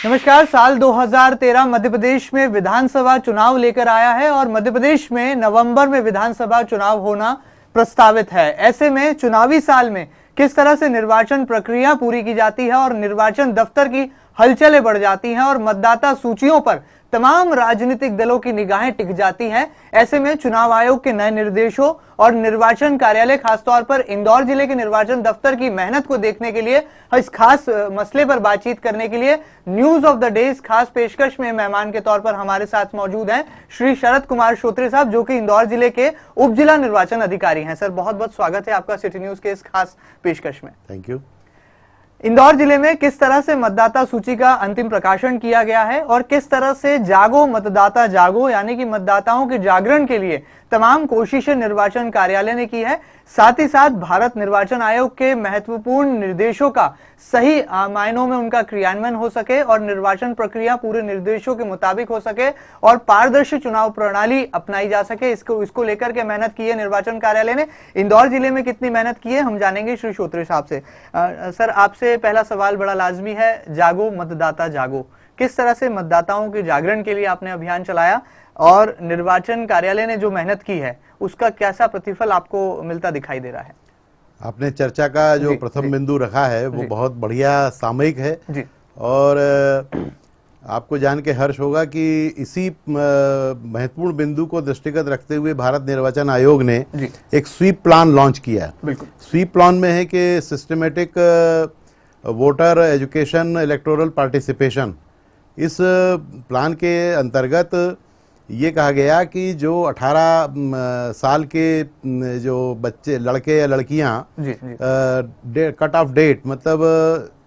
नमस्कार। साल 2013 मध्य प्रदेश में विधानसभा चुनाव लेकर आया है और मध्य प्रदेश में नवंबर में विधानसभा चुनाव होना प्रस्तावित है। ऐसे में चुनावी साल में किस तरह से निर्वाचन प्रक्रिया पूरी की जाती है और निर्वाचन दफ्तर की हलचलें बढ़ जाती हैं और मतदाता सूचियों पर तमाम राजनीतिक दलों की निगाहें टिक जाती हैं। ऐसे में चुनाव आयोग के नए निर्देशों और निर्वाचन कार्यालय खासतौर पर इंदौर जिले के निर्वाचन दफ्तर की मेहनत को देखने के लिए, इस खास मसले पर बातचीत करने के लिए न्यूज ऑफ द डे इस खास पेशकश में मेहमान के तौर पर हमारे साथ मौजूद हैं श्री शरद कुमार श्रोत्रिय साहब, जो कि इंदौर जिले के उप जिला निर्वाचन अधिकारी हैं। सर, बहुत बहुत स्वागत है आपका सिटी न्यूज के इस खास पेशकश में। Thank you. इंदौर जिले में किस तरह से मतदाता सूची का अंतिम प्रकाशन किया गया है और किस तरह से जागो मतदाता जागो यानी कि मतदाताओं के जागरण के लिए तमाम कोशिशें निर्वाचन कार्यालय ने की है, साथ ही साथ भारत निर्वाचन आयोग के महत्वपूर्ण निर्देशों का सही मायनों में उनका क्रियान्वयन हो सके और निर्वाचन प्रक्रिया पूरे निर्देशों के मुताबिक हो सके और पारदर्शी चुनाव प्रणाली अपनाई जा सके, इसको लेकर के मेहनत की है निर्वाचन कार्यालय ने। इंदौर जिले में कितनी मेहनत की है हम जानेंगे श्री श्रोत्रिय साहब से। सर, आपसे पहला सवाल बड़ा लाजमी है, जागो मतदाता जागो, किस तरह से मतदाताओं के जागरण के लिए आपने अभियान चलाया और निर्वाचन कार्यालय ने जो मेहनत की है उसका कैसा प्रतिफल आपको मिलता दिखाई दे रहा है? आपने चर्चा का जो प्रथम बिंदु रखा है वो बहुत बढ़िया सामयिक है जी। और आपको जान के हर्ष होगा कि इसी महत्वपूर्ण बिंदु को दृष्टिगत रखते हुए भारत निर्वाचन आयोग ने एक स्वीप प्लान लॉन्च किया। बिल्कुल। स्वीप प्लान में है कि systematic voter education electoral participation, इस प्लान के अंतर्गत ये कहा गया कि जो 18 साल के जो बच्चे, लड़के या लड़कियां, कट ऑफ डेट मतलब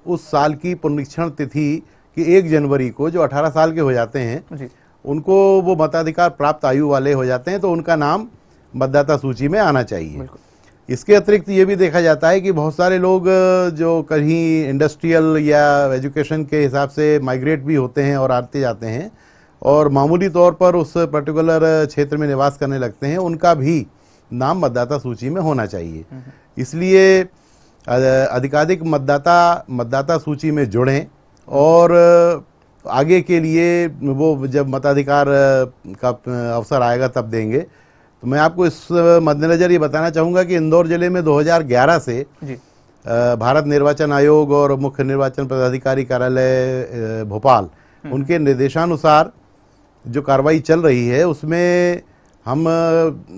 उस साल की पुनरीक्षण तिथि कि 1 जनवरी को जो 18 साल के हो जाते हैं उनको वो मताधिकार प्राप्त आयु वाले हो जाते हैं, तो उनका नाम मतदाता सूची में आना चाहिए। इसके अतिरिक्त ये भी देखा जाता है कि बहुत सारे लोग जो कहीं इंडस्ट्रियल या एजुकेशन के हिसाब से माइग्रेट भी होते हैं और आते जाते हैं और मामूली तौर पर उस पर्टिकुलर क्षेत्र में निवास करने लगते हैं, उनका भी नाम मतदाता सूची में होना चाहिए। इसलिए अधिकाधिक मतदाता सूची में जुड़ें और आगे के लिए वो जब मताधिकार का अवसर आएगा तब देंगे। तो मैं आपको इस मद्देनजर ये बताना चाहूँगा कि इंदौर जिले में 2011 से भारत निर्वाचन आयोग और मुख्य निर्वाचन पदाधिकारी कार्यालय भोपाल उनके निर्देशानुसार जो कार्रवाई चल रही है उसमें हम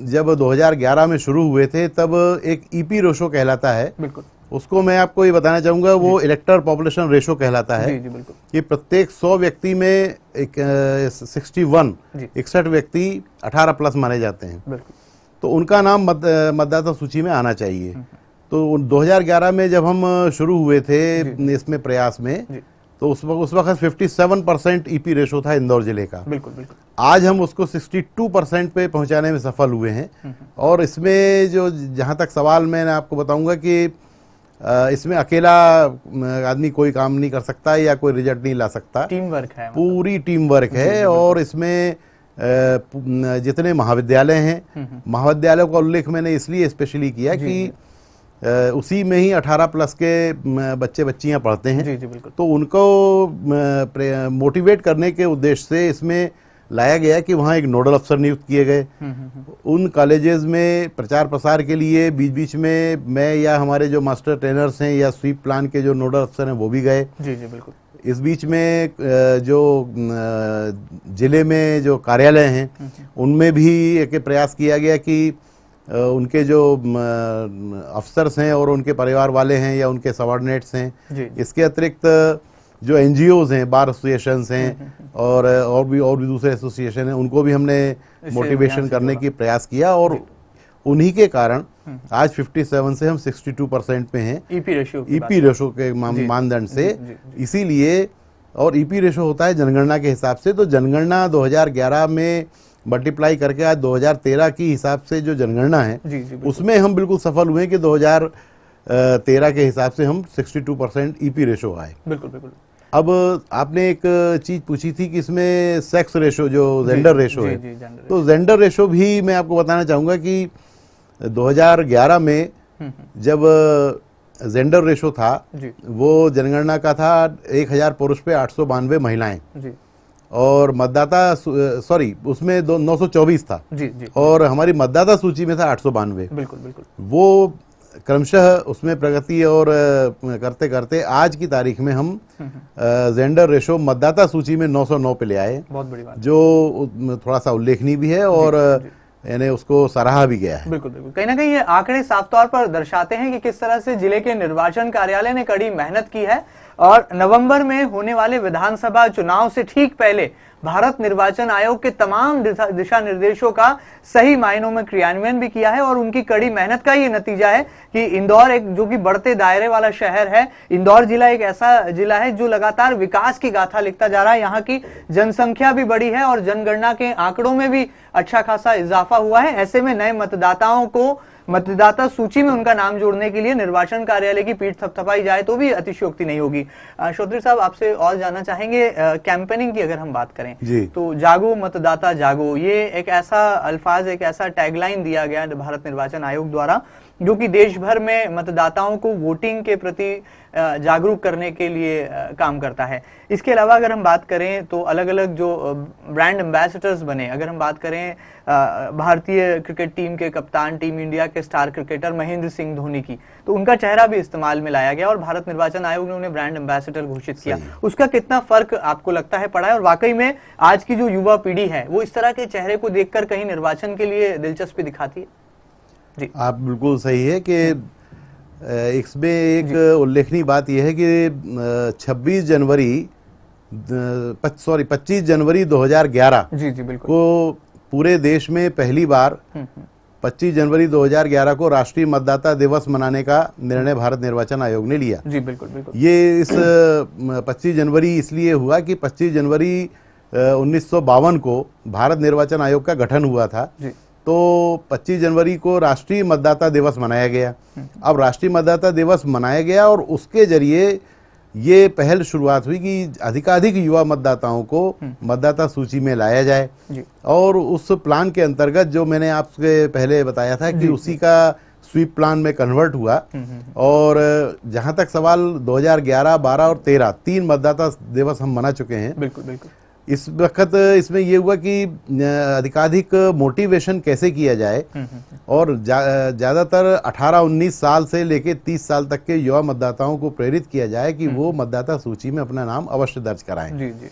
जब 2011 में शुरू हुए थे तब एक ईपी रेशो कहलाता है। बिल्कुल। उसको मैं आपको ये बताना चाहूँगा, वो इलेक्टर पॉपुलेशन रेशो कहलाता है। जी, बिल्कुल। ये प्रत्येक 100 व्यक्ति में 61 व्यक्ति 18+ माने जाते हैं। बिल्कुल। तो उनका नाम मतदाता सूची में आना चाहिए। तो 2011 में जब हम शुरू हुए थे इसमें प्रयास में, तो उस वक्त 57% ईपी रेशो था इंदौर जिले का। बिल्कुल बिल्कुल। आज हम उसको 62% पे पहुंचाने में सफल हुए हैं। और इसमें जो जहां तक सवाल मैंने आपको बताऊंगा कि इसमें अकेला आदमी कोई काम नहीं कर सकता या कोई रिजल्ट नहीं ला सकता, टीम वर्क है, पूरी टीम वर्क है। और इसमें जितने महाविद्यालय हैं, महाविद्यालयों का उल्लेख मैंने इसलिए स्पेशली किया कि उसी में ही 18+ के बच्चे बच्चियां पढ़ते हैं। जी, बिल्कुल। तो उनको मोटिवेट करने के उद्देश्य से इसमें लाया गया कि वहाँ एक नोडल अफसर नियुक्त किए गए। उन कॉलेजेस में प्रचार प्रसार के लिए बीच बीच में मैं या हमारे जो मास्टर ट्रेनर्स हैं या स्वीप प्लान के जो नोडल अफसर हैं वो भी गए। जी जी, बिल्कुल। इस बीच में जो जिले में जो कार्यालय हैं उनमें भी एक प्रयास किया गया कि उनके जो अफसर्स हैं और उनके परिवार वाले हैं या उनके सबऑर्डिनेट्स हैं, इसके अतिरिक्त जो एनजीओज हैं, बार एसोसिएशंस हैं और भी दूसरे एसोसिएशन हैं, उनको भी हमने मोटिवेशन करने की प्रयास किया और उन्हीं के कारण आज 57 से हम 62% पे हैं ईपी रेशो के मानदंड से। इसीलिए, और ईपी रेशो होता है जनगणना के हिसाब से, तो जनगणना 2011 में मल्टीप्लाई करके आज 2013 की हिसाब से जो जनगणना है उसमें हम बिल्कुल सफल हुए कि 2013 के हिसाब से हम 62% ईपी रेशो आए। बिल्कुल बिल्कुल। अब आपने एक चीज पूछी थी कि इसमें सेक्स रेशो, जो जेंडर रेशो है, तो जेंडर रेशो भी मैं आपको बताना चाहूंगा कि 2011 में जब जेंडर रेशो था जी वो जनगणना का था 1000 पुरुष पे 892 महिलाएं, जी और मतदाता सॉरी उसमें 924 था जी जी और हमारी मतदाता सूची में था 892। बिल्कुल बिल्कुल वो क्रमशः उसमें प्रगति और करते करते आज की तारीख में हम जेंडर रेशो मतदाता सूची में 909 पे ले आए, बहुत बड़ी बात जो थोड़ा सा उल्लेखनीय भी है और यानी उसको सराहा भी गया है। बिल्कुल बिल्कुल। कहीं ना कहीं ये आंकड़े साफ तौर पर दर्शाते हैं कि किस तरह से जिले के निर्वाचन कार्यालय ने कड़ी मेहनत की है और नवंबर में होने वाले विधानसभा चुनाव से ठीक पहले भारत निर्वाचन आयोग के तमाम दिशा निर्देशों का सही मायनों में क्रियान्वयन भी किया है और उनकी कड़ी मेहनत का ये नतीजा है कि इंदौर एक जो कि बढ़ते दायरे वाला शहर है, इंदौर जिला एक ऐसा जिला है जो लगातार विकास की गाथा लिखता जा रहा है। यहाँ की जनसंख्या भी बढ़ी है और जनगणना के आंकड़ों में भी अच्छा खासा इजाफा हुआ है। ऐसे में नए मतदाताओं को मतदाता सूची में उनका नाम जोड़ने के लिए निर्वाचन कार्यालय की पीठ थपथपाई जाए तो भी अतिशयोक्ति नहीं होगी। चौधरी साहब, आपसे और जानना चाहेंगे कैंपेनिंग की अगर हम बात करें तो जागो मतदाता जागो, ये एक ऐसा अल्फाज, एक ऐसा टैगलाइन दिया गया भारत निर्वाचन आयोग द्वारा जो कि देश भर में मतदाताओं को वोटिंग के प्रति जागरूक करने के लिए काम करता है। इसके अलावा अगर हम बात करें तो अलग अलग जो ब्रांड एम्बेसडर्स बने, अगर हम बात करें भारतीय क्रिकेट टीम के कप्तान, टीम इंडिया के स्टार क्रिकेटर महेंद्र सिंह धोनी की, तो उनका चेहरा भी इस्तेमाल में लाया गया और भारत निर्वाचन आयोग ने उन्हें ब्रांड एम्बेसडर घोषित किया। उसका कितना फर्क आपको लगता है पड़ा है और वाकई में आज की जो युवा पीढ़ी है वो इस तरह के चेहरे को देखकर कहीं निर्वाचन के लिए दिलचस्पी दिखाती है? जी, आप बिल्कुल सही है कि इसमें एक उल्लेखनीय बात यह है कि 25 जनवरी 2011 जी जी बिल्कुल को पूरे देश में पहली बार 25 जनवरी 2011 को राष्ट्रीय मतदाता दिवस मनाने का निर्णय भारत निर्वाचन आयोग ने लिया। जी बिल्कुल बिल्कुल। ये इस 25 जनवरी इसलिए हुआ कि 25 जनवरी 1952 को भारत निर्वाचन आयोग का गठन हुआ था, तो 25 जनवरी को राष्ट्रीय मतदाता दिवस मनाया गया। अब राष्ट्रीय मतदाता दिवस मनाया गया और उसके जरिए ये पहल शुरुआत हुई कि अधिकाधिक युवा मतदाताओं को मतदाता सूची में लाया जाए और उस प्लान के अंतर्गत जो मैंने आपसे पहले बताया था कि उसी का स्वीप प्लान में कन्वर्ट हुआ। और जहां तक सवाल 2011, 12 और 13 तीन मतदाता दिवस हम मना चुके हैं। बिल्कुल बिल्कुल। इस वक्त इसमें ये हुआ कि अधिकाधिक मोटिवेशन कैसे किया जाए और ज्यादातर 18-19 साल से लेकर 30 साल तक के युवा मतदाताओं को प्रेरित किया जाए कि वो मतदाता सूची में अपना नाम अवश्य दर्ज कराएं। जी जी।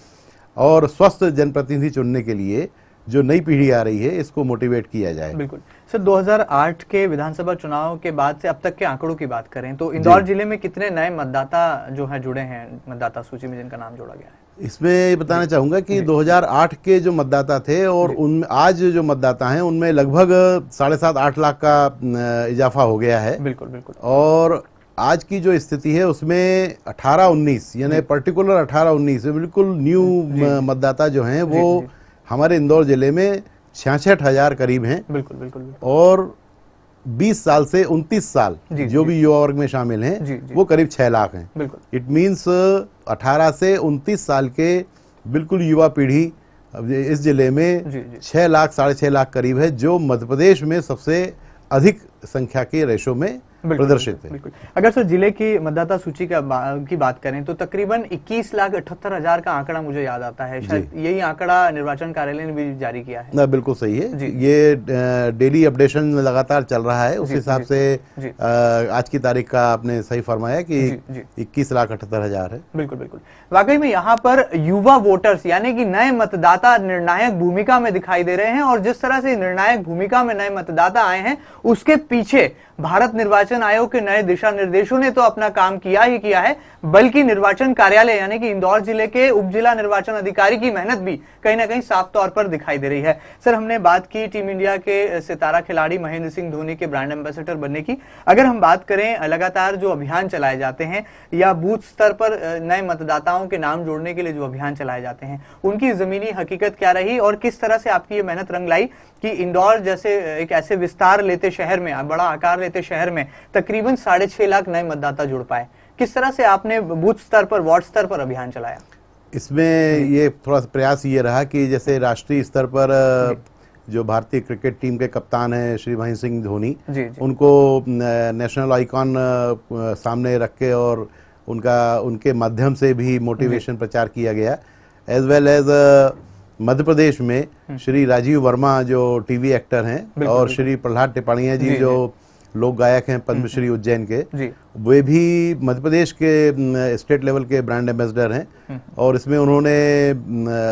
और स्वस्थ जनप्रतिनिधि चुनने के लिए जो नई पीढ़ी आ रही है इसको मोटिवेट किया जाए। बिल्कुल सर, 2008 के विधानसभा चुनाव के बाद से अब तक के आंकड़ों की बात करें तो इंदौर जिले में कितने नए मतदाता जो है जुड़े हैं मतदाता सूची में जिनका नाम जोड़ा गया है? इसमें ये बताना चाहूंगा कि 2008 के जो मतदाता थे और उन आज जो मतदाता हैं उनमें लगभग 7.5-8 लाख का इजाफा हो गया है। बिल्कुल बिल्कुल। और आज की जो स्थिति है उसमें 18-19 यानी पर्टिकुलर 18-19 बिल्कुल न्यू मतदाता जो हैं वो हमारे इंदौर जिले में 66,000 करीब हैं। बिल्कुल बिल्कुल। और 20 साल से 29 साल जो भी युवा वर्ग में शामिल हैं वो करीब 6 लाख हैं। बिल्कुल। इट मीन्स 18 से 29 साल के बिल्कुल युवा पीढ़ी इस जिले में 6 लाख 6.5 लाख करीब है, जो मध्य प्रदेश में सबसे अधिक संख्या के रेशो में प्रदर्शित है। बिल्कुल। अगर सर जिले की मतदाता सूची की बात करें तो तकरीबन 21,78,000 का आंकड़ा मुझे याद आता है, शायद यही आंकड़ा निर्वाचन कार्यालय ने भी जारी किया है। ना बिल्कुल सही है, ये डेली अपडेशन लगातार चल रहा है। उस हिसाब से आज की तारीख का आपने सही फरमाया कि 21,78,000 है। बिल्कुल बिल्कुल। वाकई में यहाँ पर युवा वोटर्स यानी कि नए मतदाता निर्णायक भूमिका में दिखाई दे रहे हैं और जिस तरह से निर्णायक भूमिका में नए मतदाता आए हैं उसके पीछे भारत निर्वाचन आयोग के नए दिशा निर्देशों ने तो अपना काम किया ही किया है, बल्कि निर्वाचन कार्यालय यानी कि इंदौर जिले के उप जिला निर्वाचन अधिकारी की मेहनत भी कहीं ना कहीं साफ तौर पर दिखाई दे रही है। सर, हमने बात की टीम इंडिया के सितारा खिलाड़ी महेंद्र सिंह धोनी के ब्रांड एम्बेसडर बनने की। अगर हम बात करें लगातार जो अभियान चलाए जाते हैं या बूथ स्तर पर नए मतदाताओं के नाम जोड़ने के लिए जो अभियान चलाए जाते हैं, उनकी जमीनी हकीकत क्या रही और किस तरह से आपकी ये मेहनत रंग लाई कि इंदौर जैसे एक ऐसे विस्तार लेते शहर में, बड़ा आकार लेते शहर में तकरीबन 6.5 लाख नए मतदाता जुड़ पाए? किस तरह से आपने बूथ स्तर पर, वार्ड स्तर पर अभियान चलाया? इसमें ये थोड़ा सा प्रयास ये रहा कि जैसे राष्ट्रीय स्तर पर जो भारतीय क्रिकेट टीम के कप्तान हैं श्री महेंद्र सिंह धोनी, जी। उनको नेशनल आइकॉन सामने रख के और उनके माध्यम से भी मोटिवेशन प्रचार किया गया। As well as Madhya Pradesh में श्री राजीव वर्मा जो टीवी एक्टर हैं और श्री प्रहलाद टिपाणिया जी जो लोक गायक हैं पद्मश्री उज्जैन के, वे भी मध्य प्रदेश के स्टेट लेवल के ब्रांड एम्बेसडर हैं और इसमें उन्होंने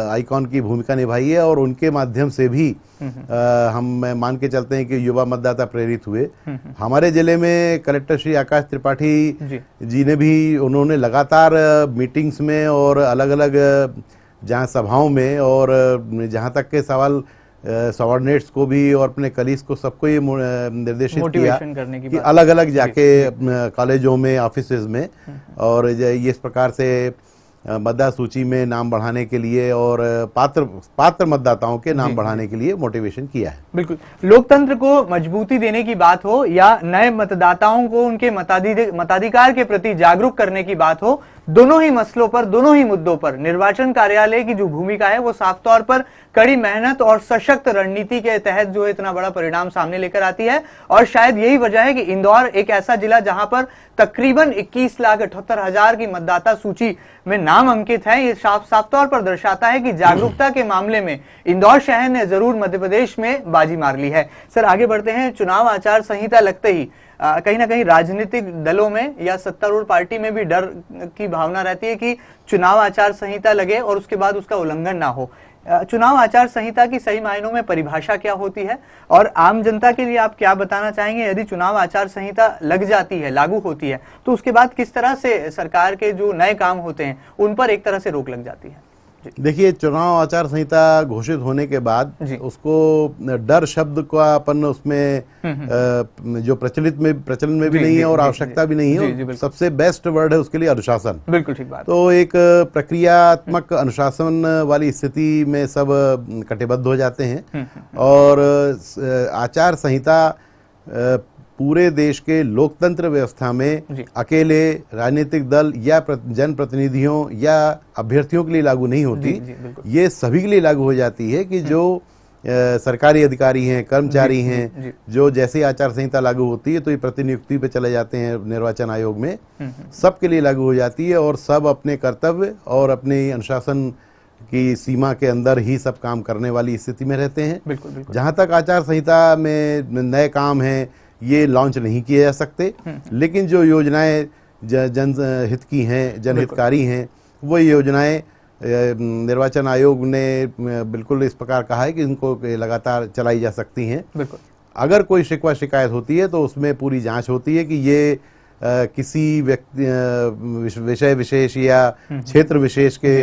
आइकॉन की भूमिका निभाई है और उनके माध्यम से भी हम मान के चलते हैं कि युवा मतदाता प्रेरित हुए। हमारे जिले में कलेक्टर श्री आकाश त्रिपाठी जी ने भी, उन्होंने लगातार मीटिंग्स में और अलग अलग जहाँ सभाओं में और जहाँ तक के सवाल सबॉर्डिनेट्स को भी और अपने कलीग्स को सबको ये निर्देशित किया कि अलग अलग जाके कॉलेजों में, ऑफिसेज में और ये इस प्रकार से मतदाता सूची में नाम बढ़ाने के लिए और पात्र मतदाताओं के नाम बढ़ाने के लिए मोटिवेशन किया है। बिल्कुल, लोकतंत्र को मजबूती देने की बात हो या नए मतदाताओं को उनके मताधिकार के प्रति जागरूक करने की बात हो, दोनों ही मसलों पर, दोनों ही मुद्दों पर निर्वाचन कार्यालय की जो भूमिका है वो साफ तौर पर कड़ी मेहनत और सशक्त रणनीति के तहत जो है इतना बड़ा परिणाम सामने लेकर आती है। और शायद यही वजह है कि इंदौर एक ऐसा जिला जहां पर तकरीबन 21,78,000 की मतदाता सूची में नाम अंकित है। ये साफ तौर पर दर्शाता है कि जागरूकता के मामले में इंदौर शहर ने जरूर मध्य प्रदेश में बाजी मार ली है। सर आगे बढ़ते हैं। चुनाव आचार संहिता लगते ही कहीं ना कहीं राजनीतिक दलों में या सत्तारूढ़ पार्टी में भी डर की भावना रहती है कि चुनाव आचार संहिता लगे और उसके बाद उसका उल्लंघन ना हो। चुनाव आचार संहिता की सही मायनों में परिभाषा क्या होती है और आम जनता के लिए आप क्या बताना चाहेंगे? यदि चुनाव आचार संहिता लग जाती है, लागू होती है, तो उसके बाद किस तरह से सरकार के जो नए काम होते हैं उन पर एक तरह से रोक लग जाती है? देखिए, चुनाव आचार संहिता घोषित होने के बाद उसको डर शब्द का अपन उसमें जो प्रचलन में भी नहीं है और आवश्यकता भी नहीं है। सबसे बेस्ट वर्ड है उसके लिए अनुशासन। बिल्कुल ठीक बात। तो एक प्रक्रियात्मक अनुशासन वाली स्थिति में सब कटिबद्ध हो जाते हैं और आचार संहिता पूरे देश के लोकतंत्र व्यवस्था में अकेले राजनीतिक दल या जनप्रतिनिधियों या अभ्यर्थियों के लिए लागू नहीं होती। ये सभी के लिए लागू हो जाती है कि जो सरकारी अधिकारी हैं, कर्मचारी हैं, जो जैसे आचार संहिता लागू होती है तो ये प्रतिनियुक्ति पे चले जाते हैं निर्वाचन आयोग में, सबके लिए लागू हो जाती है और सब अपने कर्तव्य और अपने अनुशासन की सीमा के अंदर ही सब काम करने वाली स्थिति में रहते हैं। बिल्कुल, बिल्कुल। जहां तक आचार संहिता में नए काम हैं ये लॉन्च नहीं किए जा सकते, लेकिन जो योजनाएं जनहित की हैं, जनहितकारी हैं, वो योजनाएं निर्वाचन आयोग ने बिल्कुल इस प्रकार कहा है कि इनको लगातार चलाई जा सकती हैं। अगर कोई शिकवा शिकायत होती है तो उसमें पूरी जांच होती है कि ये किसी व्यक्ति विषय विशेष या क्षेत्र विशेष के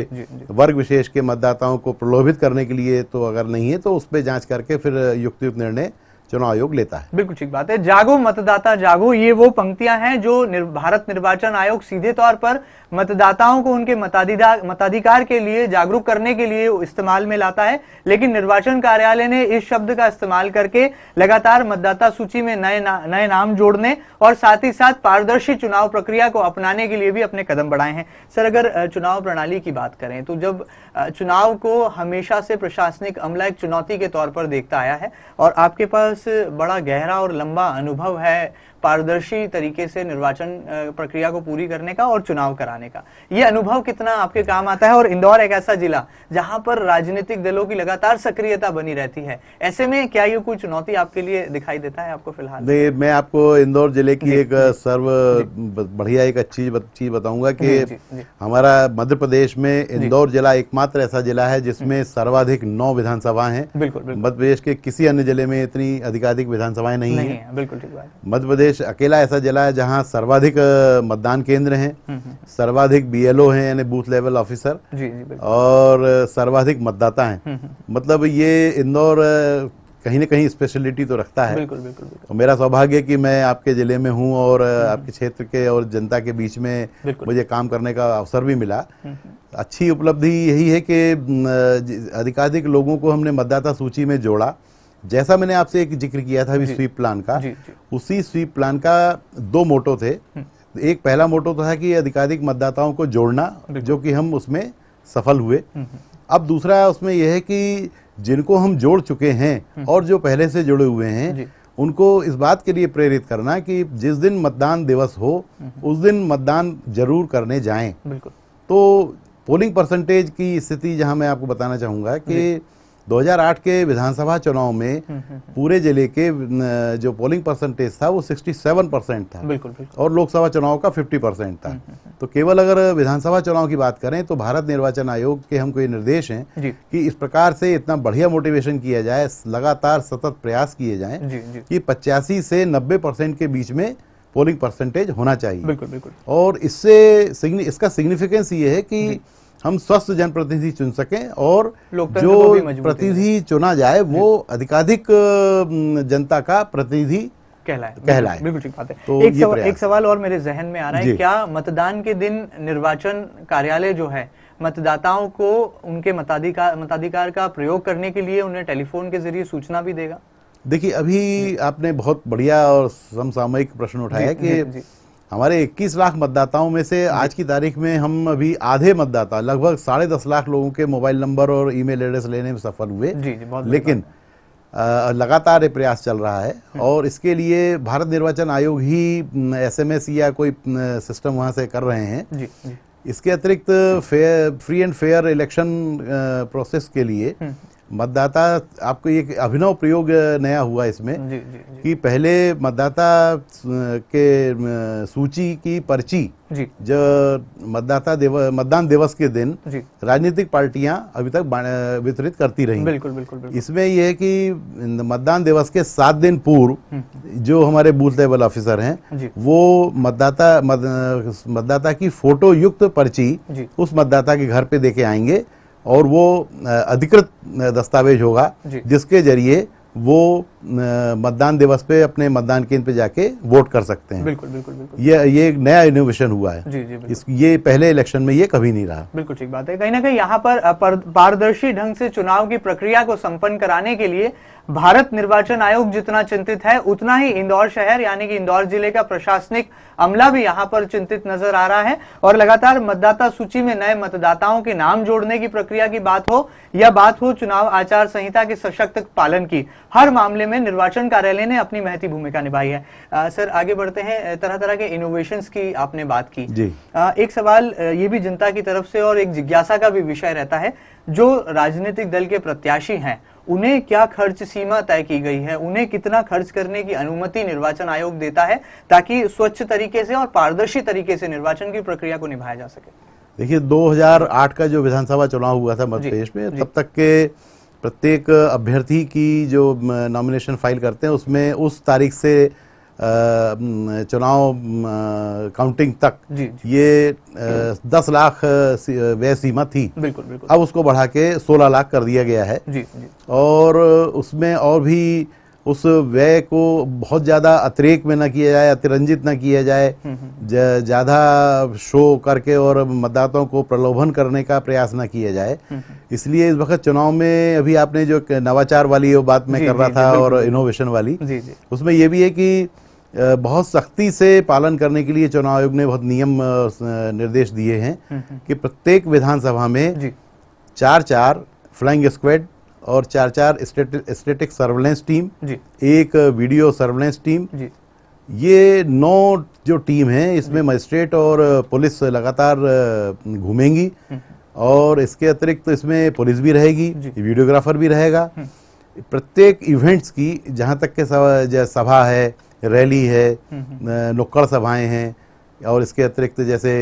वर्ग विशेष के मतदाताओं को प्रलोभित करने के लिए तो अगर नहीं है तो उस पर जांच करके फिर युक्तियुक्त निर्णय चुनाव आयोग लेता है। बिल्कुल ठीक बात है। जागो मतदाता जागो, ये वो पंक्तियां हैं जो भारत निर्वाचन आयोग सीधे तौर पर मतदाताओं को उनके मताधिकार के लिए जागरूक करने के लिए इस्तेमाल में लाता है, लेकिन निर्वाचन कार्यालय ने इस शब्द का इस्तेमाल करके लगातार मतदाता सूची में नए नाम जोड़ने और साथ ही साथ पारदर्शी चुनाव प्रक्रिया को अपनाने के लिए भी अपने कदम बढ़ाए हैं। सर अगर चुनाव प्रणाली की बात करें तो जब चुनाव को हमेशा से प्रशासनिक अमला एक चुनौती के तौर पर देखता आया है और आपके पास बड़ा गहरा और लंबा अनुभव है पारदर्शी तरीके से निर्वाचन प्रक्रिया को पूरी करने का और चुनाव कराने का, ये अनुभव कितना आपके काम आता है? और इंदौर एक ऐसा जिला जहां पर राजनीतिक दलों की लगातार सक्रियता बनी रहती है, ऐसे में क्या ये कोई चुनौती आपके लिए दिखाई देता है आपको फिलहाल? नहीं, मैं आपको इंदौर जिले की एक बढ़िया एक अच्छी चीज बताऊंगा कि हमारा मध्य प्रदेश में इंदौर जिला एकमात्र ऐसा जिला है जिसमें सर्वाधिक 9 विधानसभाएं हैं। मध्य प्रदेश के किसी अन्य जिले में इतनी अधिकाधिक विधानसभाएं नहीं है। बिल्कुल ठीक बात। मध्य प्रदेश अकेला ऐसा जिला है जहां सर्वाधिक मतदान केंद्र हैं, सर्वाधिक बीएलओ हैं यानी बूथ लेवल ऑफिसर, और सर्वाधिक मतदाता हैं। मतलब ये इंदौर कहीं न कहीं स्पेशलिटी तो रखता है। बिल्कुल, बिल्कुल, बिल्कुल। मेरा सौभाग्य कि मैं आपके जिले में हूं और आपके क्षेत्र के और जनता के बीच में मुझे काम करने का अवसर भी मिला। अच्छी उपलब्धि यही है कि अधिकाधिक लोगों को हमने मतदाता सूची में जोड़ा। जैसा मैंने आपसे एक जिक्र किया था अभी स्वीप प्लान का, उसी स्वीप प्लान का 2 मोटो थे। एक पहला मोटो था कि अधिकाधिक मतदाताओं को जोड़ना, जो कि हम उसमें सफल हुए। अब दूसरा उसमें यह है कि जिनको हम जोड़ चुके हैं और जो पहले से जुड़े हुए हैं, उनको इस बात के लिए प्रेरित करना कि जिस दिन मतदान दिवस हो उस दिन मतदान जरूर करने जाएं। बिल्कुल। तो पोलिंग परसेंटेज की स्थिति जहां मैं आपको बताना चाहूंगा कि 2008 के विधानसभा चुनाव में पूरे जिले के जो पोलिंग परसेंटेज था वो 67% था। बिल्कुल, बिल्कुल। और लोकसभा चुनाव का 50% था। तो केवल अगर विधानसभा चुनाव की बात करें तो भारत निर्वाचन आयोग के हमको ये निर्देश हैं कि इस प्रकार से इतना बढ़िया मोटिवेशन किया जाए, लगातार सतत प्रयास किए जाएं कि 85 से 90% के बीच में पोलिंग परसेंटेज होना चाहिए। बिल्कुल, बिल्कुल। और इसका सिग्निफिकेंस ये है कि हम स्वस्थ जनप्रतिनिधि चुन सकें और जो प्रतिनिधि चुना जाए वो अधिकाधिक जनता का प्रतिनिधि कहलाए। बिल्कुल ठीक बात है। तो एक सवाल और मेरे जहन में आ रहा है, क्या मतदान के दिन निर्वाचन कार्यालय जो है मतदाताओं को उनके मताधिकार का प्रयोग करने के लिए उन्हें टेलीफोन के जरिए सूचना भी देगा? देखिए, अभी आपने बहुत बढ़िया और समसामयिक प्रश्न उठाया कि हमारे 21 लाख मतदाताओं में से आज की तारीख में हम अभी आधे मतदाता, लगभग 10.5 लाख लोगों के मोबाइल नंबर और ईमेल एड्रेस लेने में सफल हुए। लेकिन लगातार ये प्रयास चल रहा है और इसके लिए भारत निर्वाचन आयोग ही SMS या कोई सिस्टम वहां से कर रहे हैं। इसके अतिरिक्त free and fair election process के लिए मतदाता, आपको एक अभिनव प्रयोग नया हुआ इसमें कि पहले मतदाता के सूची की पर्ची जो मतदान दिवस के दिन राजनीतिक पार्टियां अभी तक वितरित करती रही। बिल्कुल, बिल्कुल, बिल्कुल। इसमें यह है कि मतदान दिवस के 7 दिन पूर्व जो हमारे बूथ लेवल ऑफिसर हैं वो मतदाता की फोटो युक्त पर्ची उस मतदाता के घर पे देके आएंगे और वो अधिकृत दस्तावेज होगा जिसके जरिए वो मतदान दिवस पे अपने मतदान केंद्र पे जाके वोट कर सकते हैं। बिल्कुल, बिल्कुल, बिल्कुल। ये एक नया इनोवेशन हुआ है। ये पहले इलेक्शन में ये कभी नहीं रहा। बिल्कुल ठीक बात है। कहीं ना कहीं यहाँ पर पारदर्शी ढंग से चुनाव की प्रक्रिया को संपन्न कराने के लिए भारत निर्वाचन आयोग जितना चिंतित है उतना ही इंदौर शहर यानी कि इंदौर जिले का प्रशासनिक अमला भी यहाँ पर चिंतित नजर आ रहा है। और लगातार मतदाता सूची में नए मतदाताओं के नाम जोड़ने की प्रक्रिया की बात हो या बात हो चुनाव आचार संहिता के सशक्त पालन की, हर मामले में निर्वाचन कार्यालय ने अपनी महती भूमिका निभाई है। सर आगे बढ़ते हैं। तरह तरह के इनोवेशंस की आपने बात की जी। एक सवाल ये भी जनता की तरफ से और एक जिज्ञासा का भी विषय रहता है, जो राजनीतिक दल के प्रत्याशी हैं उन्हें क्या खर्च सीमा तय की गई है, उन्हें कितना खर्च करने की अनुमति निर्वाचन आयोग देता है ताकि स्वच्छ तरीके से और पारदर्शी तरीके से निर्वाचन की प्रक्रिया को निभाया जा सके? देखिए, 2008 का जो विधानसभा चुनाव हुआ था मध्य प्रदेश में, तब तक के प्रत्येक अभ्यर्थी की जो नॉमिनेशन फाइल करते हैं उसमें उस तारीख से चुनाव काउंटिंग तक ये 10 लाख व्यय सीमा थी। बिल्कुल, बिल्कुल। अब उसको बढ़ा के 16 लाख कर दिया गया है। और उसमें और भी उस व्यय को बहुत ज्यादा अतिरेक में न किया जाए, अतिरंजित न किया जाए, ज्यादा शो करके और मतदाताओं को प्रलोभन करने का प्रयास न किया जाए। इसलिए इस वक्त चुनाव में अभी आपने जो नवाचार वाली वो बात मैं कर रहा था और इनोवेशन वाली, उसमें ये भी है कि बहुत सख्ती से पालन करने के लिए चुनाव आयोग ने बहुत नियम निर्देश दिए हैं कि प्रत्येक विधानसभा में 4 फ्लाइंग स्क्वाड और 4 स्टैटिक सर्वेलेंस टीम, एक वीडियो सर्वेलेंस टीम, ये 9 जो टीम है इसमें मजिस्ट्रेट और पुलिस लगातार घूमेंगी। और इसके अतिरिक्त इसमें पुलिस भी रहेगी, वीडियोग्राफर भी रहेगा। प्रत्येक इवेंट्स की जहां तक के सभा है, रैली है, नुक्कड़ सभाएं हैं और इसके अतिरिक्त जैसे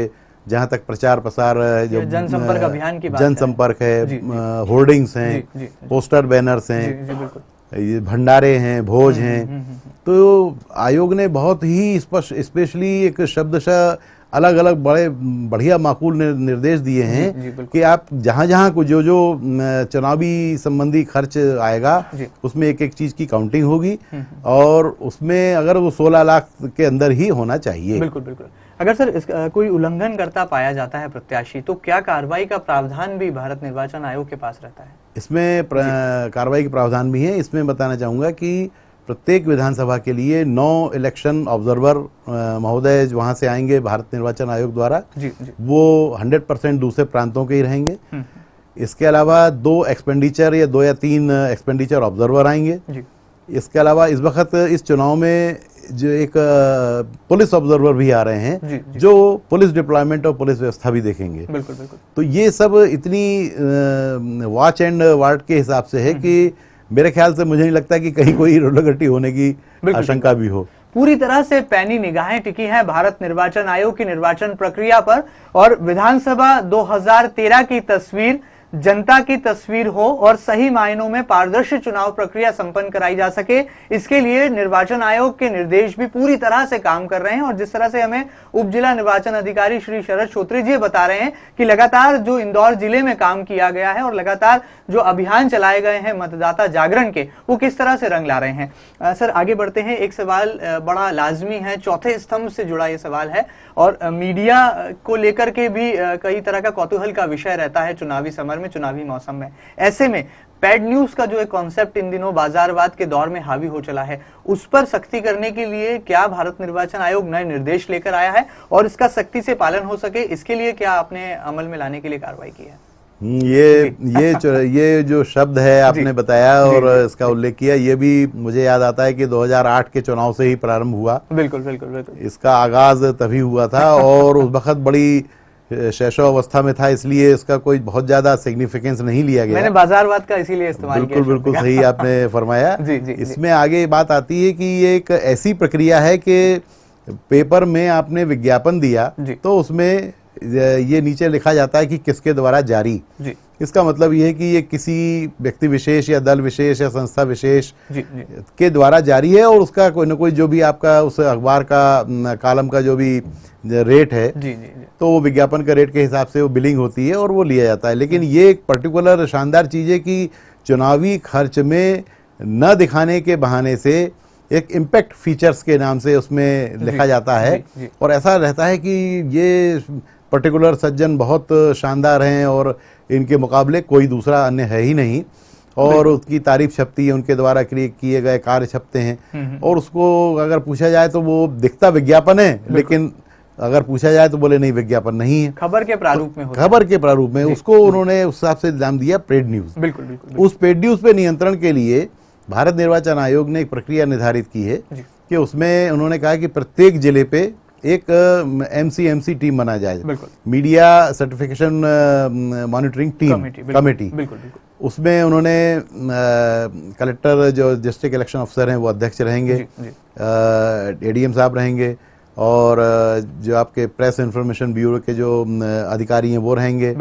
जहां तक प्रचार प्रसार जो जनसंपर्क अभियान की बात जनसंपर्क है, होर्डिंग्स हैं, पोस्टर बैनर्स हैं, ये भंडारे हैं, भोज हैं, तो आयोग ने बहुत ही स्पेशली एक शब्दशः अलग अलग बड़े बढ़िया माकूल निर्देश दिए हैं कि आप जहां जहां को जो जो चुनावी संबंधी खर्च आएगा उसमें एक एक चीज की काउंटिंग होगी और उसमें अगर वो 16 लाख के अंदर ही होना चाहिए। बिल्कुल, बिल्कुल। अगर सर कोई उल्लंघन करता पाया जाता है प्रत्याशी, तो क्या कार्रवाई का प्रावधान भी भारत निर्वाचन आयोग के पास रहता है? इसमें कार्रवाई के प्रावधान भी है। इसमें बताना चाहूंगा कि प्रत्येक विधानसभा के लिए 9 इलेक्शन ऑब्जर्वर महोदय वहां से आएंगे भारत निर्वाचन आयोग द्वारा। वो 100% दूसरे प्रांतों के ही रहेंगे। इसके अलावा 2 एक्सपेंडिचर या 2 या 3 एक्सपेंडिचर ऑब्जर्वर आएंगे जी। इसके अलावा इस वक्त इस चुनाव में जो एक पुलिस ऑब्जर्वर भी आ रहे हैं जी। जो पुलिस डिप्लॉयमेंट और पुलिस व्यवस्था भी देखेंगे। बिल्कुल बिल्कुल। तो ये सब इतनी वॉच एंड वार्ड के हिसाब से है कि मेरे ख्याल से मुझे नहीं लगता कि कहीं कोई रोलागट्टी होने की आशंका भी हो। पूरी तरह से पैनी निगाहें टिकी हैं भारत निर्वाचन आयोग की निर्वाचन प्रक्रिया पर, और विधानसभा 2013 की तस्वीर जनता की तस्वीर हो और सही मायनों में पारदर्शी चुनाव प्रक्रिया संपन्न कराई जा सके, इसके लिए निर्वाचन आयोग के निर्देश भी पूरी तरह से काम कर रहे हैं। और जिस तरह से हमें उप जिला निर्वाचन अधिकारी श्री शरद श्रोत्री जी बता रहे हैं कि लगातार जो इंदौर जिले में काम किया गया है और लगातार जो अभियान चलाए गए हैं मतदाता जागरण के, वो किस तरह से रंग ला रहे हैं। सर आगे बढ़ते हैं। एक सवाल बड़ा लाजमी है, चौथे स्तंभ से जुड़ा ये सवाल है और मीडिया को लेकर के भी कई तरह का कौतूहल का विषय रहता है चुनावी समर में, चुनावी मौसम में। ऐसे में पेड न्यूज का जो एक कॉन्सेप्ट इन दिनों बाजारवाद के दौर में हावी हो चला है, उस पर सख्ती करने के लिए क्या भारत निर्वाचन आयोग नए निर्देश लेकर आया है और इसका सख्ती से पालन हो सके, इसके लिए क्या आपने अमल में लाने के लिए कार्रवाई की है? ये जो शब्द है आपने बताया और इसका उल्लेख किया, ये भी मुझे याद आता है कि 2008 के चुनाव से ही प्रारंभ हुआ। बिल्कुल बिल्कुल बिल्कुल। इसका आगाज तभी हुआ था और उस वक्त बड़ी शैशव अवस्था में था, इसलिए इसका कोई बहुत ज्यादा सिग्निफिकेंस नहीं लिया गया। मैंने बाजारवाद का इसीलिए इस्तेमाल किया। बिल्कुल सही आपने फरमाया। जी, इसमें आगे बात आती है कि ये एक ऐसी प्रक्रिया है कि पेपर में आपने विज्ञापन दिया तो उसमें ये नीचे लिखा जाता है कि किसके द्वारा जारी। इसका मतलब ये है कि ये किसी व्यक्ति विशेष या दल विशेष या संस्था विशेष के द्वारा जारी है और उसका कोई ना कोई जो भी आपका उस अखबार का कॉलम का जो भी रेट है तो वो विज्ञापन का रेट के हिसाब से वो बिलिंग होती है और वो लिया जाता है। लेकिन ये एक पर्टिकुलर शानदार चीज है कि चुनावी खर्च में न दिखाने के बहाने से एक इम्पैक्ट फीचर्स के नाम से उसमें लिखा जाता है और ऐसा रहता है कि ये पर्टिकुलर सज्जन बहुत शानदार हैं और इनके मुकाबले कोई दूसरा अन्य है ही नहीं, और उसकी तारीफ छपती है, उनके द्वारा किए गए कार्य छपते हैं और उसको अगर पूछा जाए तो वो दिखता विज्ञापन है, लेकिन अगर पूछा जाए तो बोले नहीं विज्ञापन नहीं है, खबर के प्रारूप में खबर के प्रारूप में उसको उन्होंने उस हिसाब से नाम दिया पेड न्यूज। बिल्कुल। उस पेड न्यूज पे नियंत्रण के लिए भारत निर्वाचन आयोग ने एक प्रक्रिया निर्धारित की है कि उसमें उन्होंने कहा कि प्रत्येक जिले पे एक एमसी टीम बना जाए, media certification monitoring team committee. उसमें उन्होंने कलेक्टर जो डिस्ट्रिक्ट इलेक्शन अफसर हैं वो अध्यक्ष रहेंगे, एडीएम साहब रहेंगे और जो आपके प्रेस इंफॉर्मेशन ब्यूरो के जो अधिकारी हैं वो रहेंगे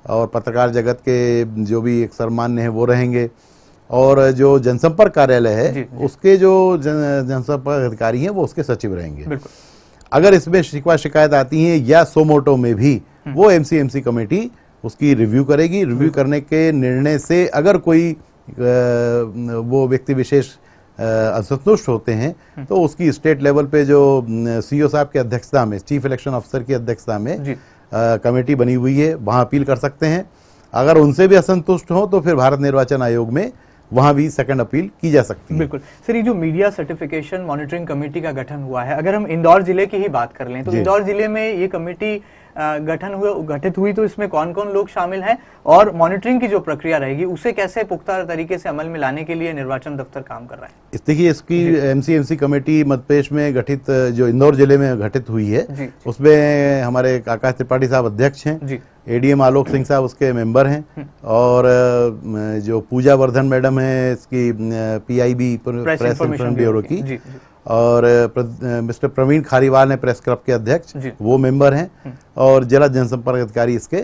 और पत्रकार जगत के जो भी एक सर्वमान्य हैं वो रहेंगे और जो जनसंपर्क कार्यालय है उसके जो जनसंपर्क अधिकारी हैं वो उसके सचिव रहेंगे। अगर इसमें शिकवा शिकायत आती है या सोमोटो में भी वो एमसी कमेटी उसकी रिव्यू करेगी। रिव्यू करने के निर्णय से अगर कोई वो व्यक्ति विशेष असंतुष्ट होते हैं तो उसकी स्टेट लेवल पे जो सीईओ साहब की अध्यक्षता में, चीफ इलेक्शन अफसर की अध्यक्षता में कमेटी बनी हुई है, वहां अपील कर सकते हैं। अगर उनसे भी असंतुष्ट हो तो फिर भारत निर्वाचन आयोग में वहां भी सेकंड अपील की जा सकती है। बिल्कुल सर, ये जो मीडिया सर्टिफिकेशन मॉनिटरिंग कमेटी का गठन हुआ है, अगर हम इंदौर जिले की ही बात कर लें तो इंदौर जिले में ये कमेटी गठित हुई तो इसमें कौन कौन लोग शामिल हैं और मॉनिटरिंग की जो प्रक्रिया रहेगी उसे कैसे पुख्ता तरीके से अमल में लाने के लिए निर्वाचन दफ्तर काम कर रहा है? देखिए, इसकी एमसी कमेटी मध्यप्रदेश में गठित जो इंदौर जिले में गठित हुई है उसमें हमारे आकाश त्रिपाठी साहब अध्यक्ष हैं, एडीएम आलोक सिंह साहब उसके मेंबर हैं और जो पूजा वर्धन मैडम है इसकी पीआईबी प्रेस इंफॉर्मेशन ब्यूरो की और मिस्टर प्रवीण खारीवाल ने प्रेस क्लब के अध्यक्ष वो मेंबर हैं और जिला जनसंपर्क अधिकारी इसके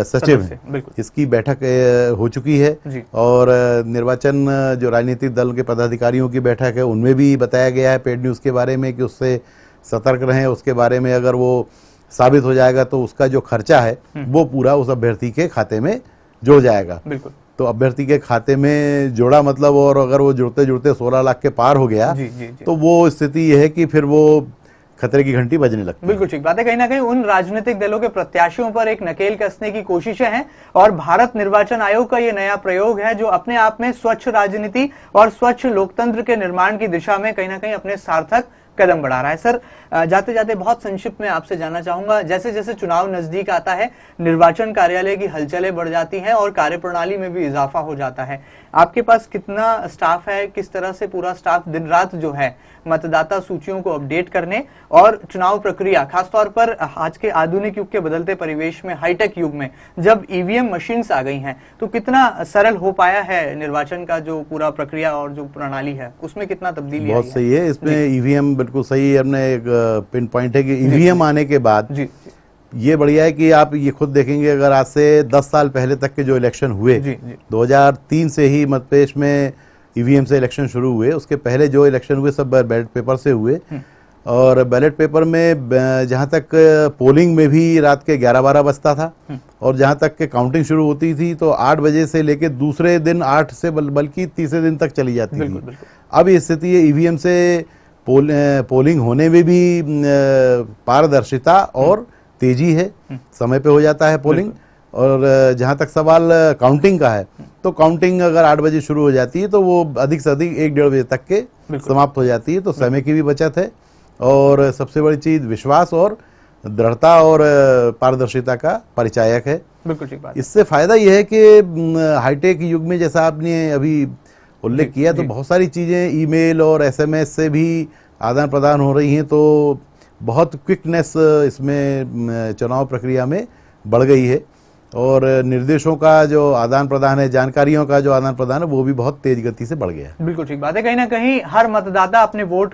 सचिव हैं। इसकी बैठक हो चुकी है और निर्वाचन जो राजनीतिक दल के पदाधिकारियों की बैठक है उनमें भी बताया गया है पेड न्यूज के बारे में कि उससे सतर्क रहें। उसके बारे में अगर वो साबित हो जाएगा तो उसका जो खर्चा है वो पूरा उस अभ्यर्थी के खाते में जुड़ जाएगा। तो अभ्यर्थी के खाते में जोड़ा मतलब, और अगर वो जुड़ते जुड़ते 16 लाख के पार हो गया तो वो स्थिति यह है कि फिर वो खतरे की घंटी बजने लगती है। बिल्कुल ठीक बात है। कहीं ना कहीं उन राजनीतिक दलों के प्रत्याशियों पर एक नकेल कसने की कोशिशें हैं और भारत निर्वाचन आयोग का ये नया प्रयोग है जो अपने आप में स्वच्छ राजनीति और स्वच्छ लोकतंत्र के निर्माण की दिशा में कहीं ना कहीं अपने सार्थक कदम बढ़ा रहा है। सर, जाते जाते बहुत संक्षिप्त में आपसे जानना चाहूंगा, जैसे जैसे चुनाव नजदीक आता है निर्वाचन कार्यालय की हलचलें बढ़ जाती हैं और कार्यप्रणाली में भी इजाफा हो जाता है। आपके पास कितना स्टाफ है, किस तरह से पूरा स्टाफ दिन रात जो है मतदाता सूचियों को अपडेट करने और चुनाव प्रक्रिया, खासतौर पर आज के आधुनिक युग के बदलते परिवेश में, हाईटेक युग में जब ईवीएम मशीन्स आ गई हैं, तो कितना सरल हो पाया है निर्वाचन का जो पूरा प्रक्रिया और जो प्रणाली है उसमें कितना तब्दीली आई है? बहुत सही है इसमें ईवीएम, बिल्कुल सही हमने एक पिन पॉइंट है कि ईवीएम आने के बाद ये बढ़िया है कि आप ये खुद देखेंगे, अगर आज से 10 साल पहले तक के जो इलेक्शन हुए, 2003 से ही मध्य प्रदेश में ईवीएम से इलेक्शन शुरू हुए, उसके पहले जो इलेक्शन हुए सब बैलेट पेपर से हुए। और बैलेट पेपर में जहां तक पोलिंग में भी रात के 11-12 बजता था और जहां तक के काउंटिंग शुरू होती थी तो 8 बजे से लेके दूसरे दिन 8 से बल्कि तीसरे दिन तक चली जाती थी। अब ये स्थिति है ईवीएम से पोलिंग होने में भी पारदर्शिता और तेजी है, समय पे हो जाता है पोलिंग। और जहां तक सवाल काउंटिंग का है तो काउंटिंग अगर 8 बजे शुरू हो जाती है तो वो अधिक से अधिक 1-1.5 बजे तक के समाप्त हो जाती है, तो समय की भी बचत है। और सबसे बड़ी चीज विश्वास और दृढ़ता और पारदर्शिता का परिचायक है। बिल्कुल ठीक बात। इससे फायदा यह है कि हाईटेक युग में जैसा आपने अभी उल्लेख किया तो बहुत सारी चीजें ईमेल और एसएमएस से भी आदान प्रदान हो रही हैं, तो बहुत क्विकनेस इसमें चुनाव प्रक्रिया में बढ़ गई है और निर्देशों का जो आदान प्रदान है, जानकारियों का जो आदान प्रदान है, वो भी बहुत तेज गति से बढ़ गया है। बिल्कुल ठीक बात है। कहीं ना कहीं हर मतदाता अपने वोट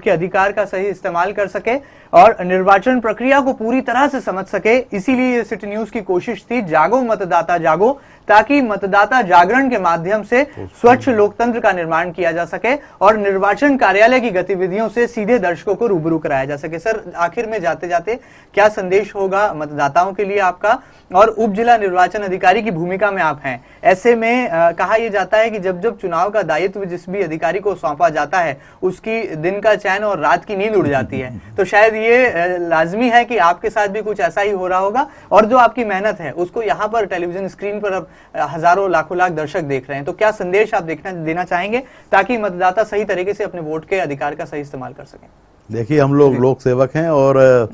के अधिकार का सही इस्तेमाल कर सके और निर्वाचन प्रक्रिया को पूरी तरह से समझ सके, इसीलिए सिटी न्यूज की कोशिश थी जागो मतदाता जागो, ताकि मतदाता जागरण के माध्यम से स्वच्छ लोकतंत्र का निर्माण किया जा सके और निर्वाचन कार्यालय की गतिविधियों से सीधे दर्शकों को रूबरू कराया जा सके। सर, आखिर में जाते जाते क्या संदेश होगा मतदाताओं के लिए आपका, और उप जिला निर्वाचन अधिकारी की भूमिका में आप हैं, ऐसे में कहा यह जाता है कि जब जब चुनाव का दायित्व जिस भी अधिकारी को सौंपा जाता है उसकी दिन का चैन और रात की नींद उड़ जाती है, तो शायद ये लाजमी है कि आपके साथ भी कुछ ऐसा ही हो रहा होगा और जो आपकी मेहनत है उसको यहाँ पर टेलीविजन स्क्रीन पर अब हजारों लाखों लाख दर्शक देख रहे हैं, तो क्या संदेश आप देना चाहेंगे ताकि मतदाता सही तरीके से अपने वोट के अधिकार का सही इस्तेमाल कर सकें? देखिए, हम लोग लोक सेवक हैं और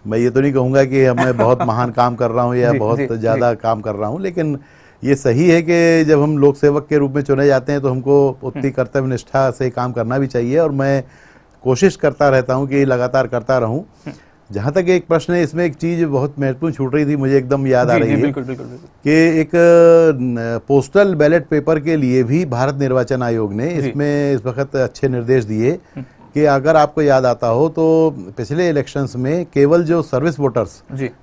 मैं ये तो नहीं कहूंगा कि मैं बहुत महान काम कर रहा हूं या बहुत ज्यादा काम कर रहा हूं, लेकिन ये सही है कि जब हम लोक सेवक के रूप में चुने जाते हैं तो हमको उतनी कर्तव्य निष्ठा से काम करना भी चाहिए और मैं कोशिश करता रहता हूं कि लगातार करता रहूं। जहां तक एक प्रश्न है, इसमें एक चीज बहुत महत्वपूर्ण छूट रही थी, मुझे एकदम याद आ रही है कि एक पोस्टल बैलेट पेपर के लिए भी भारत निर्वाचन आयोग ने इसमें इस वक्त अच्छे निर्देश दिए कि अगर आपको याद आता हो तो पिछले इलेक्शंस में केवल जो सर्विस वोटर्स,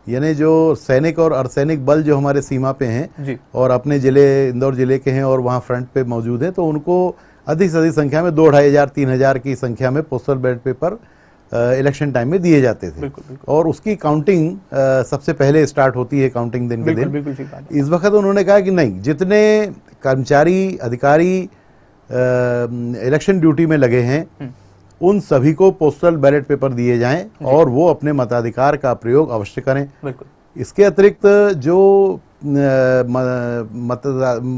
यानी जो सैनिक और अर्धसैनिक बल जो हमारे सीमा पे हैं और अपने जिले इंदौर जिले के हैं और वहाँ फ्रंट पे मौजूद हैं, तो उनको अधिक से अधिक संख्या में 2,500-3,000 की संख्या में postal ballot paper election time में दिए जाते थे। और उसकी काउंटिंग सबसे पहले स्टार्ट होती है, काउंटिंग दिन के दिन। इस वक्त उन्होंने कहा कि नहीं, जितने कर्मचारी अधिकारी इलेक्शन ड्यूटी में लगे हैं उन सभी को पोस्टल बैलेट पेपर दिए जाएं और वो अपने मताधिकार का प्रयोग अवश्य करें। इसके अतिरिक्त जो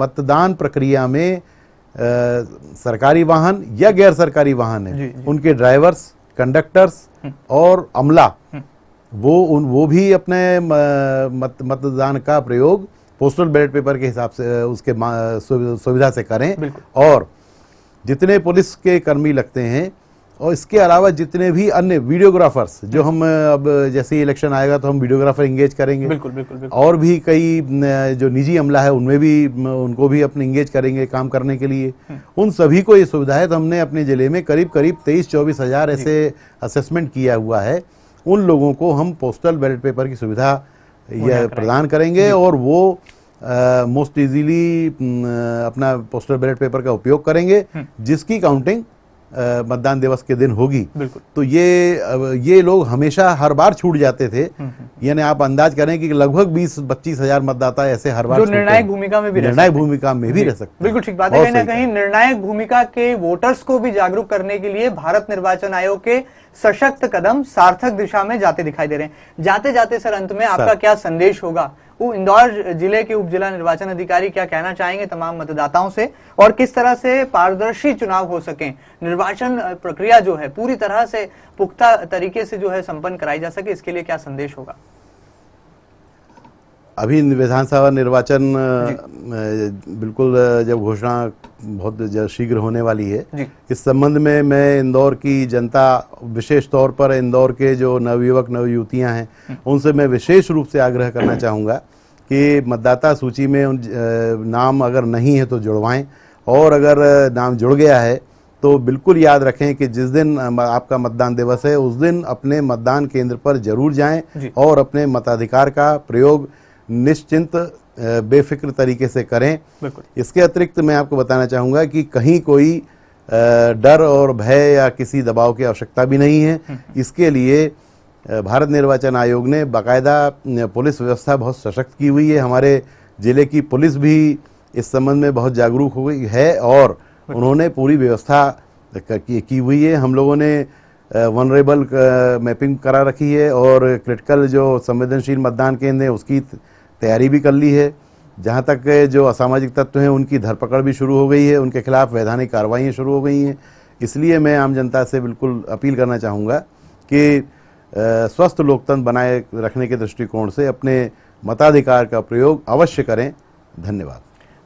मतदान प्रक्रिया में सरकारी वाहन या गैर सरकारी वाहन है, उनके ड्राइवर्स, कंडक्टर्स और अमला, वो भी अपने मतदान का प्रयोग पोस्टल बैलेट पेपर के हिसाब से उसके सुविधा से करें। और जितने पुलिस के कर्मी लगते हैं और इसके अलावा जितने भी अन्य वीडियोग्राफर्स, जो हम अब जैसे ही इलेक्शन आएगा तो हम वीडियोग्राफर इंगेज करेंगे, बिल्कुल। और भी कई जो निजी अमला है उनमें भी उनको भी अपने इंगेज करेंगे काम करने के लिए। उन सभी को ये सुविधा है। तो हमने अपने जिले में करीब 23-24 हजार ऐसे असेसमेंट किया हुआ है। उन लोगों को हम पोस्टल बैलेट पेपर की सुविधा प्रदान करेंगे और वो मोस्ट इजीली अपना पोस्टल बैलेट पेपर का उपयोग करेंगे, जिसकी काउंटिंग मतदान दिवस के दिन होगी। तो ये लोग हमेशा हर बार छूट जाते थे, यानी आप अंदाज करें कि लगभग 20-25 हजार मतदाता ऐसे हर बार जो निर्णायक भूमिका में भी रह सकते। बिल्कुल ठीक बात है। कहीं ना कहीं निर्णायक भूमिका के वोटर्स को भी जागरूक करने के लिए भारत निर्वाचन आयोग के सशक्त कदम सार्थक दिशा में जाते दिखाई दे रहे हैं। जाते जाते सर, अंत में आपका क्या संदेश होगा इंदौर जिले के उप जिला निर्वाचन अधिकारी क्या कहना चाहेंगे तमाम मतदाताओं से, और किस तरह से पारदर्शी चुनाव हो सके, निर्वाचन प्रक्रिया जो है पूरी तरह से पुख्ता तरीके से जो है संपन्न कराई जा सके, इसके लिए क्या संदेश होगा? अभी विधानसभा निर्वाचन बिल्कुल जब घोषणा बहुत शीघ्र होने वाली है, इस संबंध में मैं इंदौर की जनता, विशेष तौर पर इंदौर के जो नवयुवक नवयुवतियां हैं, उनसे मैं विशेष रूप से आग्रह करना चाहूँगा कि मतदाता सूची में नाम अगर नहीं है तो जुड़वाएं, और अगर नाम जुड़ गया है तो बिल्कुल याद रखें कि जिस दिन आपका मतदान दिवस है उस दिन अपने मतदान केंद्र पर जरूर जाएं और अपने मताधिकार का प्रयोग निश्चिंत बेफिक्र तरीके से करें। इसके अतिरिक्त मैं आपको बताना चाहूँगा कि कहीं कोई डर और भय या किसी दबाव की आवश्यकता भी नहीं है। इसके लिए भारत निर्वाचन आयोग ने बाकायदा पुलिस व्यवस्था बहुत सशक्त की हुई है। हमारे जिले की पुलिस भी इस संबंध में बहुत जागरूक हो गई है और उन्होंने पूरी व्यवस्था की हुई है। हम लोगों ने वनरेबल मैपिंग करा रखी है और क्रिटिकल जो संवेदनशील मतदान केंद्र है उसकी तैयारी भी कर ली है। जहां तक जो असामाजिक तत्व हैं उनकी धरपकड़ भी शुरू हो गई है, उनके खिलाफ वैधानिक कार्रवाइयाँ शुरू हो गई हैं। इसलिए मैं आम जनता से बिल्कुल अपील करना चाहूँगा कि स्वस्थ लोकतंत्र बनाए रखने के दृष्टिकोण से अपने मताधिकार का प्रयोग अवश्य करें। धन्यवाद।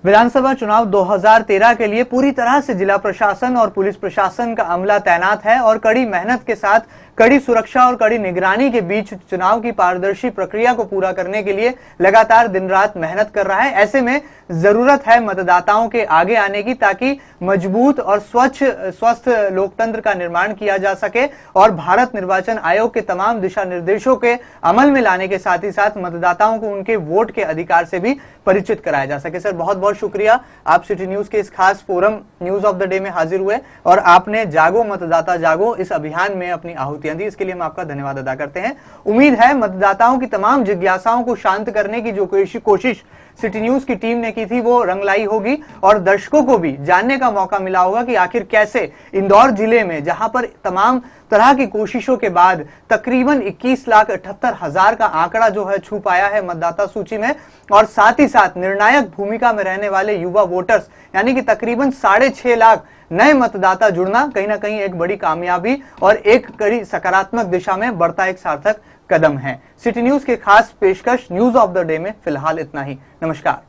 विधानसभा चुनाव 2013 के लिए पूरी तरह से जिला प्रशासन और पुलिस प्रशासन का अमला तैनात है और कड़ी मेहनत के साथ कड़ी सुरक्षा और कड़ी निगरानी के बीच चुनाव की पारदर्शी प्रक्रिया को पूरा करने के लिए लगातार दिन रात मेहनत कर रहा है। ऐसे में जरूरत है मतदाताओं के आगे आने की, ताकि मजबूत और स्वस्थ लोकतंत्र का निर्माण किया जा सके और भारत निर्वाचन आयोग के तमाम दिशा निर्देशों के अमल में लाने के साथ ही साथ मतदाताओं को उनके वोट के अधिकार से भी परिचित कराया जा सके। सर, बहुत बहुत शुक्रिया, आप सिटी न्यूज के इस खास forum news of the day में हाजिर हुए और आपने जागो मतदाता जागो इस अभियान में अपनी आहुतियां दी। इसके लिए हम आपका धन्यवाद अदा करते हैं। उम्मीद है मतदाताओं की तमाम जिज्ञासाओं को शांत करने की जो कोशिश सिटी न्यूज की टीम ने की थी वो रंग लाई होगी और दर्शकों को भी जानने का मौका मिला होगा कि आखिर कैसे इंदौर जिले में, जहां पर तमाम तरह की कोशिशों के बाद तकरीबन 21,78,000 का आंकड़ा जो है छू पाया है मतदाता सूची में, और साथ ही साथ निर्णायक भूमिका में रहने वाले युवा वोटर्स यानी कि तकरीबन 6.5 लाख नए मतदाता जुड़ना कहीं ना कहीं एक बड़ी कामयाबी और एक कड़ी सकारात्मक दिशा में बढ़ता एक सार्थक कदम है। सिटी न्यूज के खास पेशकश न्यूज ऑफ द डे में फिलहाल इतना ही। नमस्कार।